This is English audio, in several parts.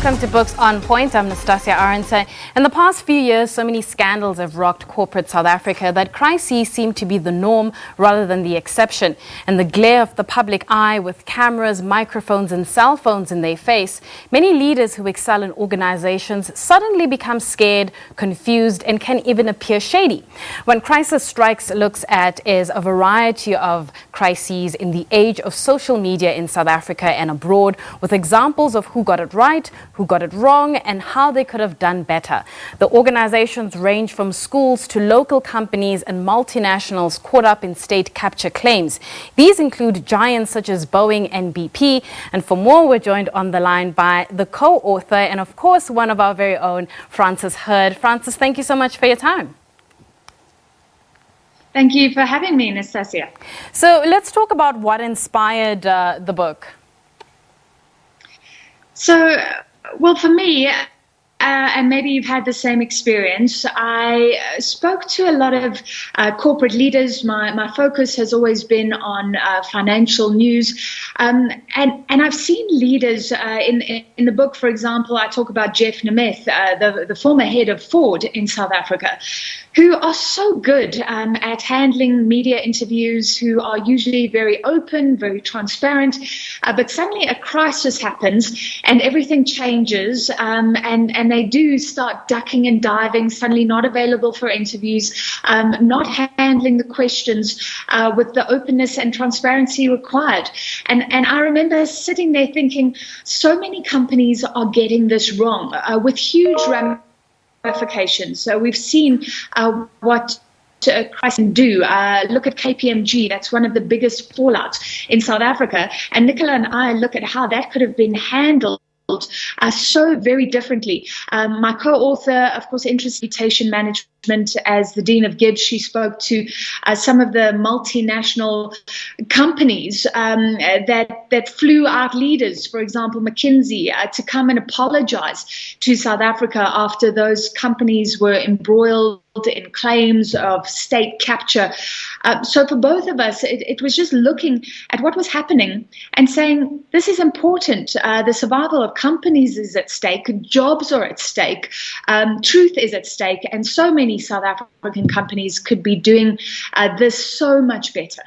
Welcome to Books on Point. I'm Nastasia Arendse. In the past few years, so many scandals have rocked corporate South Africa that crises seem to be the norm rather than the exception. And the glare of the public eye with cameras, microphones and cell phones in their face, many leaders who excel in organizations suddenly become scared, confused and can even appear shady. When Crisis Strikes looks at is a variety of crises in the age of social media in South Africa and abroad, with examples of who got it right, who got it wrong and how they could have done better. The organizations range from schools to local companies and multinationals caught up in state capture claims. These include giants such as Boeing and BP. And for more, we're joined on the line by the co-author and of course one of our very own, Frances Hurd. Frances, thank you so much for your time. Thank you for having me, Nastasia. So let's talk about what inspired the book. So, well, for me, and maybe you've had the same experience, I spoke to a lot of corporate leaders. My focus has always been on financial news. And I've seen leaders in the book, for example, I talk about Jeff Nemeth, the former head of Ford in South Africa, who are so good at handling media interviews, who are usually very open, very transparent, but suddenly a crisis happens and everything changes, and they do start ducking and diving, suddenly not available for interviews, not handling the questions with the openness and transparency required. And I remember sitting there thinking, so many companies are getting this wrong with huge ramifications. So we've seen what crisis can do. Look at KPMG. That's one of the biggest fallouts in South Africa. And Nicola and I look at how that could have been handled so very differently. My co-author, of course, interest reputation management, as the Dean of Gibbs, she spoke to some of the multinational companies that flew out leaders, for example, McKinsey, to come and apologize to South Africa after those companies were embroiled in claims of state capture. So for both of us, it was just looking at what was happening and saying, this is important. The survival of companies is at stake. Jobs are at stake. Truth is at stake. And so many South African companies could be doing this so much better.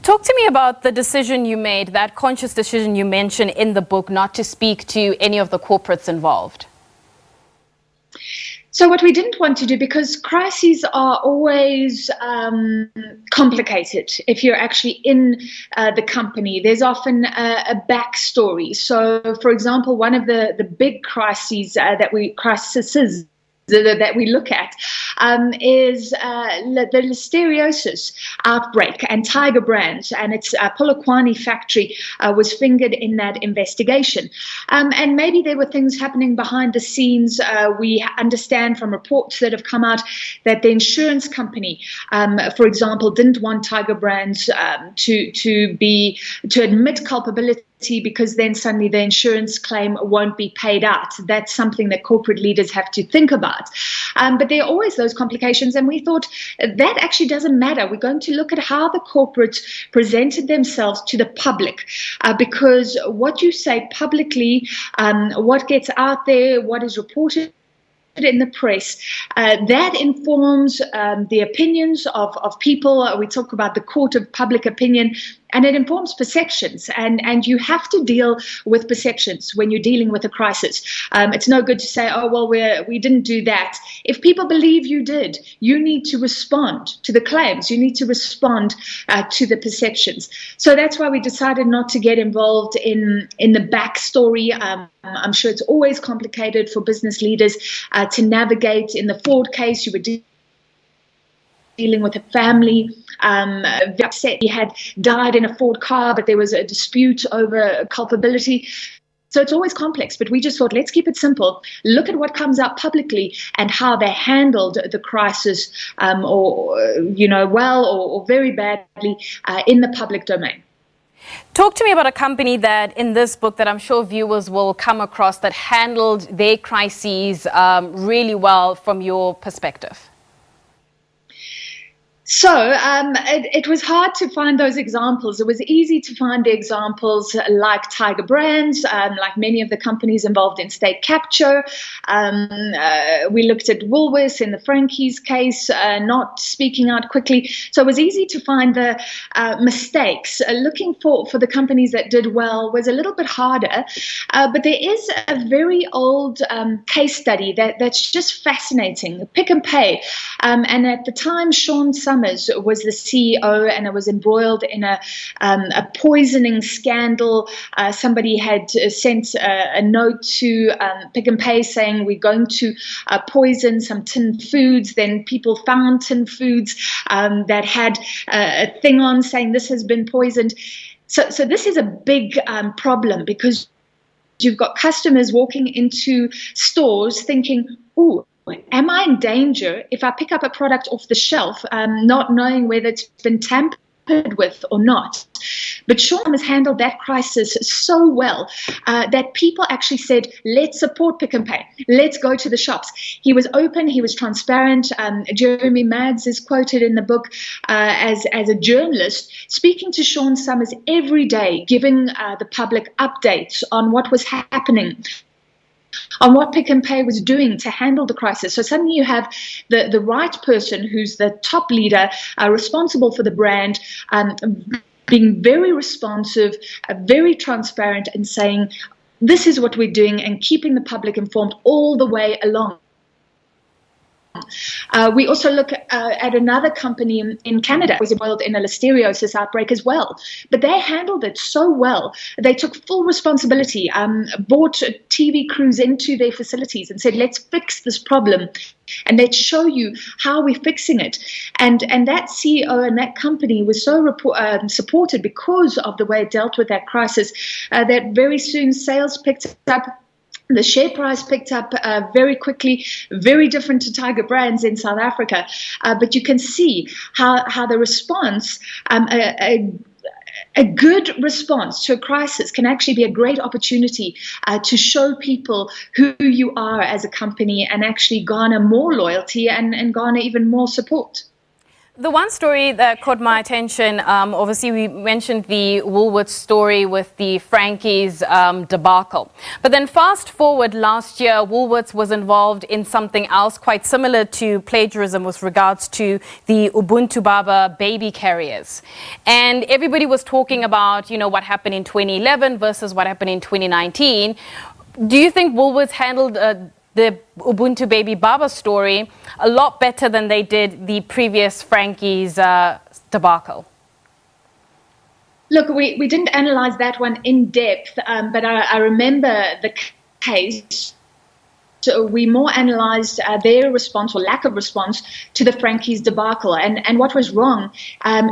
Talk to me about the decision you made, that conscious decision you mentioned in the book, not to speak to any of the corporates involved. So what we didn't want to do, because crises are always complicated. If you're actually in the company, there's often a backstory. So, for example, one of the big crises that we look at is the listeriosis outbreak and Tiger Brands, and its Polokwane factory was fingered in that investigation. And maybe there were things happening behind the scenes. We understand from reports that have come out that the insurance company, for example, didn't want Tiger Brands to admit culpability, because then suddenly the insurance claim won't be paid out. That's something that corporate leaders have to think about. But there are always those complications, and we thought that actually doesn't matter. We're going to look at how the corporates presented themselves to the public, because what you say publicly, what gets out there, what is reported in the press, that informs the opinions of people. We talk about the court of public opinion, and it informs perceptions, and you have to deal with perceptions when you're dealing with a crisis. It's no good to say, oh, well, we didn't do that. If people believe you did, you need to respond to the claims. You need to respond to the perceptions. So that's why we decided not to get involved in the backstory. I'm sure it's always complicated for business leaders to navigate. In the Ford case, you were dealing with a family very upset. He had died in a Ford car, but there was a dispute over culpability. So it's always complex, but we just thought, let's keep it simple. Look at what comes out publicly and how they handled the crisis, well or very badly in the public domain. Talk to me about a company that in this book that I'm sure viewers will come across that handled their crises really well from your perspective. It was hard to find those examples. It was easy to find the examples like Tiger Brands, like many of the companies involved in state capture. We looked at Woolworths in the Frankie's case, not speaking out quickly. So it was easy to find the mistakes. Looking for the companies that did well was a little bit harder. But there is a very old case study that's just fascinating, Pick and Pay. And at the time, Sean Summers was the CEO, and it was embroiled in a poisoning scandal. Somebody had sent a note to Pick and Pay saying, we're going to poison some tin foods. Then people found tin foods that had a thing on saying this has been poisoned. So this is a big problem, because you've got customers walking into stores thinking, ooh, am I in danger if I pick up a product off the shelf, not knowing whether it's been tampered with or not? But Sean has handled that crisis so well that people actually said, let's support Pick and Pay. Let's go to the shops. He was open. He was transparent. Jeremy Mads is quoted in the book as a journalist speaking to Sean Summers every day, giving the public updates on what was happening, on what Pick and Pay was doing to handle the crisis. So suddenly you have the right person who's the top leader, responsible for the brand, being very responsive, very transparent, and saying, this is what we're doing, and keeping the public informed all the way along. We also look at another company in Canada who was involved in a listeriosis outbreak as well. But they handled it so well. They took full responsibility, brought TV crews into their facilities and said, let's fix this problem and let's show you how we're fixing it. And that CEO and that company was so supported because of the way it dealt with that crisis that very soon sales picked up. The share price picked up very quickly, very different to Tiger Brands in South Africa. But you can see how the response, a good response to a crisis, can actually be a great opportunity to show people who you are as a company and actually garner more loyalty and garner even more support. The one story that caught my attention, obviously we mentioned the Woolworths story with the Frankie's debacle. But then fast forward last year, Woolworths was involved in something else quite similar to plagiarism with regards to the Ubuntu Baba baby carriers. And everybody was talking about, what happened in 2011 versus what happened in 2019. Do you think Woolworths handled the Ubuntu Baby Baba story a lot better than they did the previous Frankie's debacle? Look, we didn't analyze that one in depth, but I remember the case. So we more analysed their response or lack of response to the Frankie's debacle. And what was wrong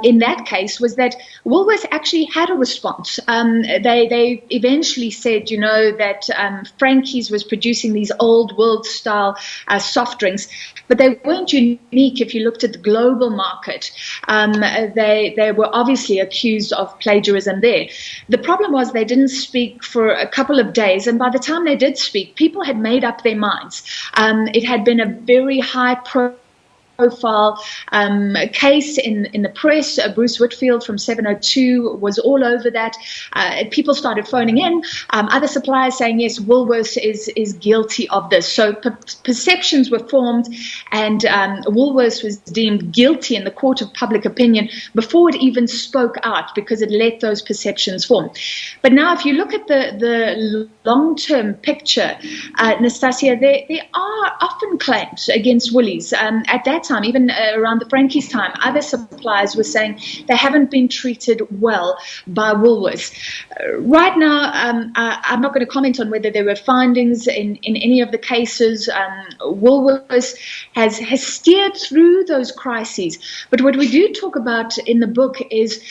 in that case was that Woolworths actually had a response. They eventually said, that Frankie's was producing these old world-style soft drinks, but they weren't unique if you looked at the global market. They were obviously accused of plagiarism there. The problem was they didn't speak for a couple of days, and by the time they did speak, people had made up their minds. It had been a very high profile case in the press. Bruce Whitfield from 702 was all over that. People started phoning in. Other suppliers saying, yes, Woolworths is guilty of this. So perceptions were formed, and Woolworths was deemed guilty in the court of public opinion before it even spoke out, because it let those perceptions form. But now if you look at the long-term picture, Nastasia, there are often claims against Woolies. At that time, even around the Frankie's time, other suppliers were saying they haven't been treated well by Woolworths. Right now, I'm not going to comment on whether there were findings in any of the cases. Woolworths has steered through those crises. But what we do talk about in the book is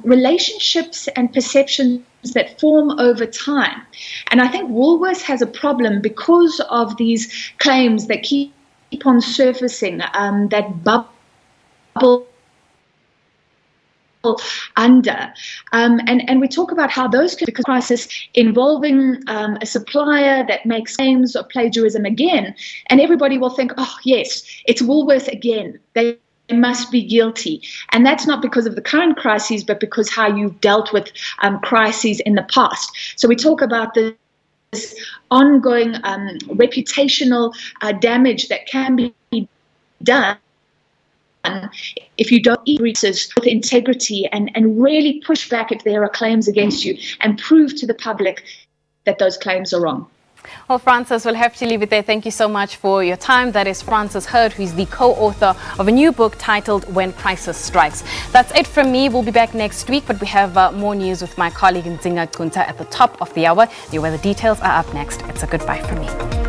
relationships and perceptions that form over time. And I think Woolworths has a problem because of these claims that keep on surfacing, that bubble under. And we talk about how those could be a crisis involving a supplier that makes claims of plagiarism again, and everybody will think, oh, yes, it's Woolworths again. They must be guilty. And that's not because of the current crises, but because how you've dealt with crises in the past. So we talk about this ongoing reputational damage that can be done if you don't treat with integrity and really push back if there are claims against you and prove to the public that those claims are wrong. Well, Frances, we'll have to leave it there. Thank you so much for your time. That is Frances Hurd, who's the co-author of a new book titled When Crisis Strikes. That's it from me. We'll be back next week, but we have more news with my colleague Nzinga Kunta at the top of the hour. The weather details are up next. It's a goodbye from me.